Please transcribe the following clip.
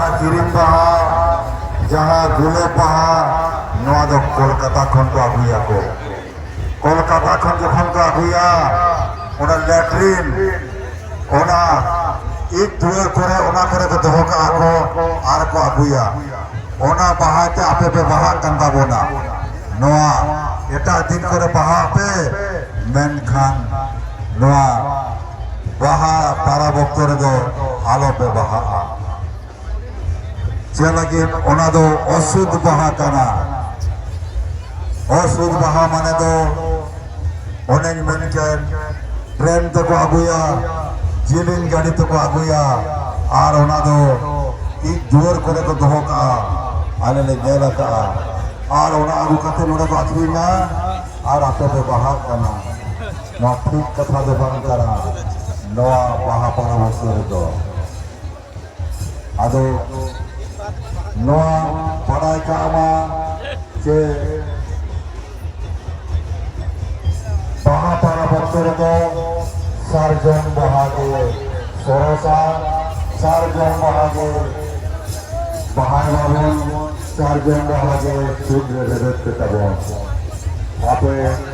जहाँ किरिम बहा जहाँ गुले बहा नवा दो कोलकाता खन को आगुया को कोलकाता खन जखन को आगुया ओना लैट्रिन ओना ईट दुए करे ओना करे को दोह का आको आर को आगुया ओना बहा ते आपे पे बहा कंदा बोना नवा एटा दिन करे बहा पे मेन खान नवा बहा पारा बक्तरे दो आलो पे बहा लगे ओना दो अशुद्ध बहा कना अशुद्ध बहा माने दो ओने मेनकेन ट्रेन तको आगुया जिलिंग गाड़ी तको आगुया आर ओना दो ई दुवर करे को दोह का आले ले गेला का आर ओना आगु कते नोडे को आखरीना आर आपे पे बहा कना नो ठीक कथा दो बांग करा नवा बहा पारा बक्तरे दो आदो नवा पढ़ाई का आमा के बहा पारा बक्तरे दो सारजन बहागे सरोसा सारजन बहागे बहाय बाबू सारजन बहागे शुद्ध जगत के तबो आपे